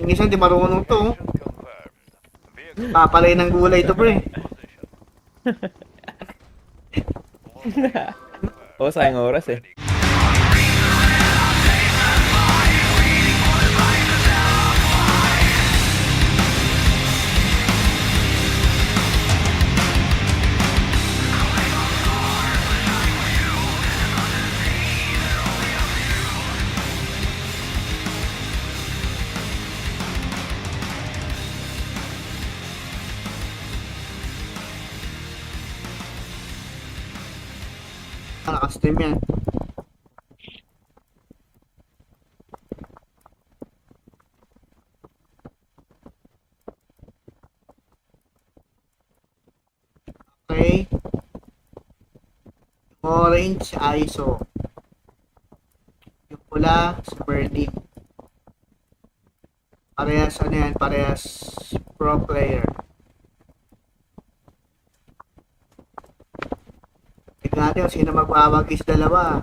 Yung isa di marunong to. Papalay ng gulay to pre. Oo, sayang oras eh. Naka-stream yan. Okay. Orange, ISO. Yung pula, si Berlin. Parehas ano yan, parehas pro player. Tignan natin kung sino magwawagi sa dalawa.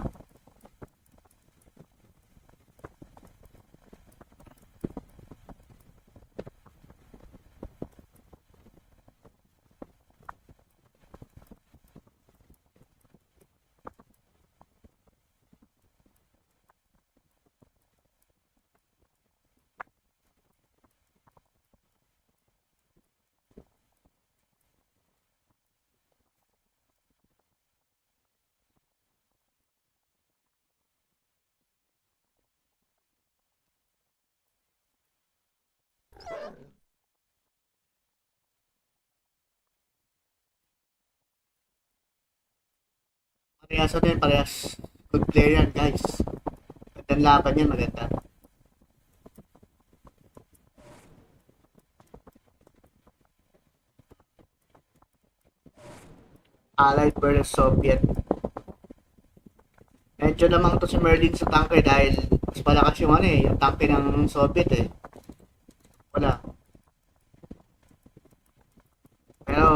Parehas ano yan, parehas good player yan guys. Magandang laban yan, maganda. Allied versus Soviet. Medyo lamang to si Merlin sa tanke dahil mas malakas yung ano eh, yung tanke ng Soviet eh. Wala. Pero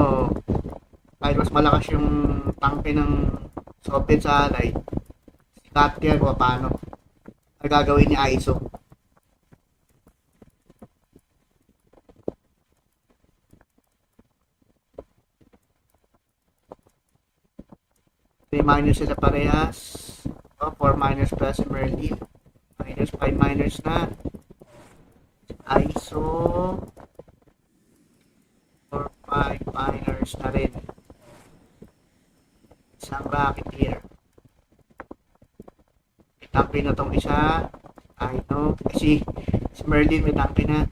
kahit mas malakas yung tanke ng Soviet sa Allied, sikat yan kung paano. Ang gagawin ni ISO. Three miners sila parehas. O, 4 miners plus si Merlin. Minus 5 miners na. ISO. 4, 5 miners na rin. Isang racketeer. May tampi na tong isa. I know. Kasi si Merlin may tampi na.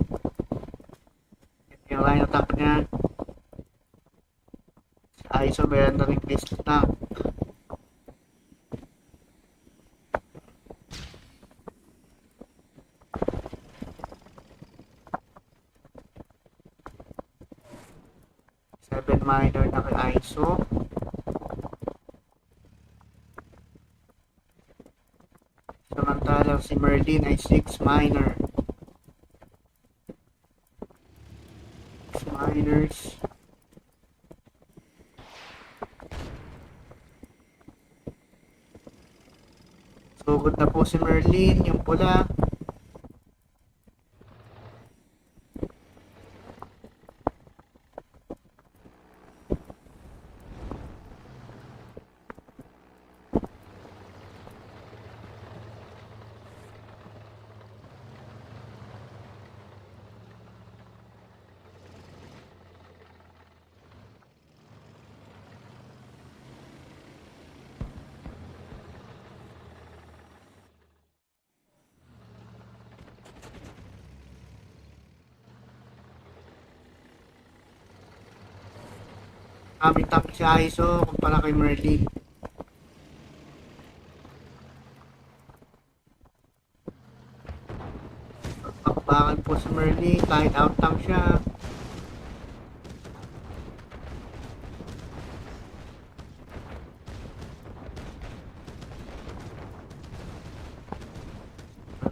Yung line ng tampi na. Si ISO meron na rin list na. Seven minor na kay ISO. Samantalang si Merlin ay 6 minor. 6 minors. Sugod na po si Merlin, yung pula. Aming tapos si ISO kumpara kay Merlin. Bakbakan po si Merlin kahit out-tank siya.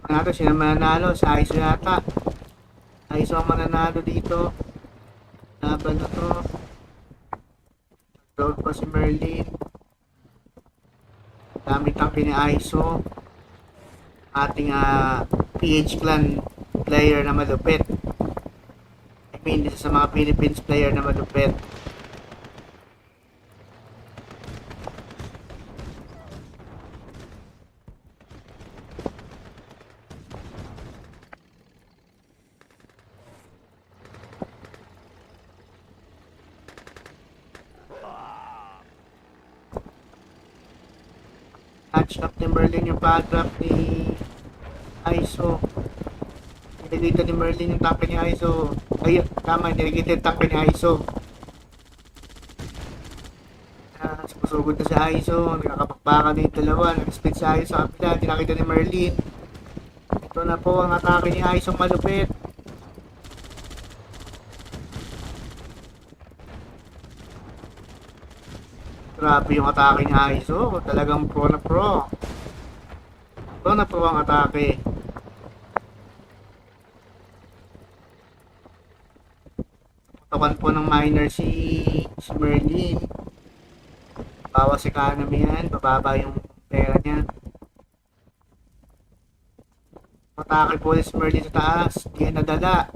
Nato sila mananalo sa ISO yata. ISO ang mananalo dito. Laban na to. Doon pa si Merlin. Dami tangki ni ISO. Ating PH clan player na malupit. I mean, isa sa mga Philippines player na malupit. Hatch up ni Merlin yung pa-drop ni ISO. Niligita ni Merlin yung tanke ni ISO. Ay, tama, niligita yung tanke ni ISO. Sumusugod na si ISO. Nagkakapakbaka na yung dalawa. Nag-split si ISO sa kapila. Tinakita ni Merlin. Ito na po ang atake ni ISO malupit. Grabe yung atake ni ISO. Talagang pro na pro. Pro na pro ang atake. Tawan po ng miner si Merlin. Bawas economy yan. Bababa yung pera niya. Atake po si Merlin sa taas. Di yan nadala.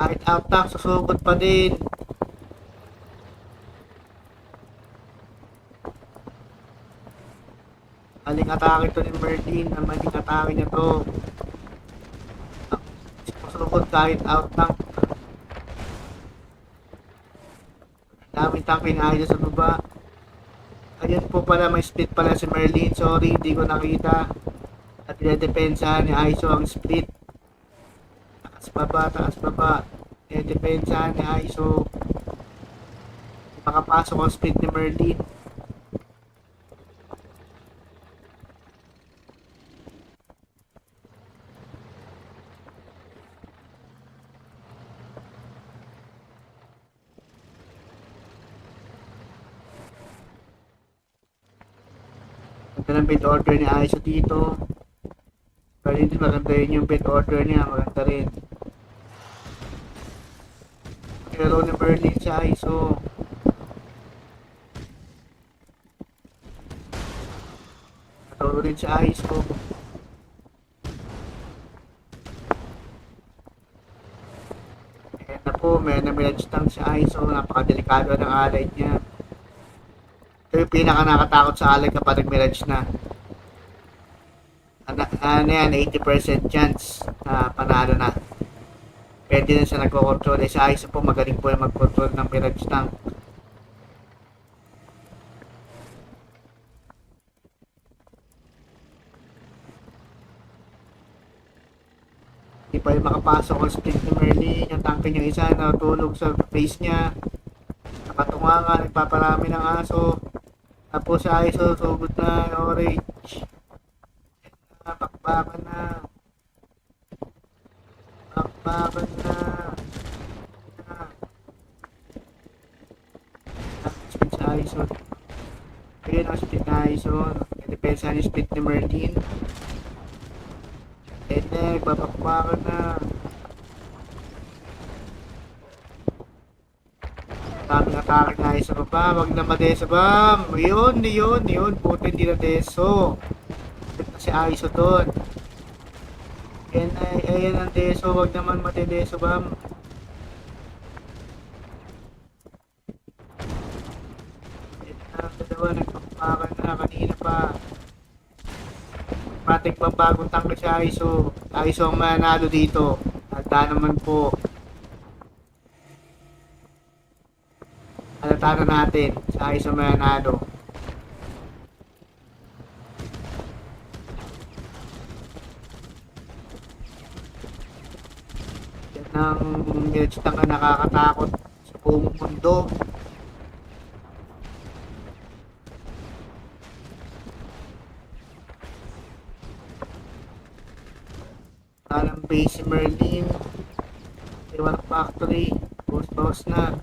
Kahit out-tank, susugod pa din. Maling atake to ni Merlin. Ang maling atake niya to. Susugod kahit out-tank. Daming tank pinahid sa baba. Ayan po pala, may split pala si Merlin. Sorry, hindi ko nakita. At dinedepensa ni ISO ang split. Taas baba, taas baba. Dinedepensa ni ISO. Makapasok ang split ni Merlin. Ganda ng bid order ni ISO dito. Pero hindi maganda rin yung bid order niya. Maganda rin. Pero ni Merlin si ISO. Naturo rin si ISO. Ayan na po. May na-mirage tank si ISO. Napakadelikado ng alay niya. Ito yung pinaka nakatakot sa alay kapag nag-mirage na. Ano yan, 80% chance na panalo na. Pwede na siya nagko-control. Eh, sa ISO po, magaling po yung mag-control ng mirage tank. Hindi pa yung makapasok ang split ni Merlin. Yung tanke niya isa, natulog sa face niya. Nakatunga nga, nagpaparami ng aso. Tapos sa ISO, sugod na orange. Bakbakan na. Bakbakan na. Split sa ISO. Ayun ang split na ISO. Depensa ni split ni Merlin. Babakbakan na. Daming atake na ISO pa. Wag na ma-deso ba? Yun. Buti hindi na deso. Si ISO doon. Ayan ang deso. Wag naman mati-deso ba? Dalawa nagpapakakan na kanina pa. Matik bang bagong tangke si ISO. ISO ang manalo dito. Halata naman po. Halata na natin sa ISO manalo. Yan ang mirage tank na nakakatakot sa buong mundo. Alam base si Merlin. Iwan factory. Boss na.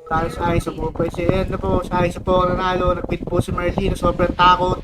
Tayo sa ISO po. Pwede na po. Sa ISO po nanalo. Nagpit po si Merlin. Sobrang takot.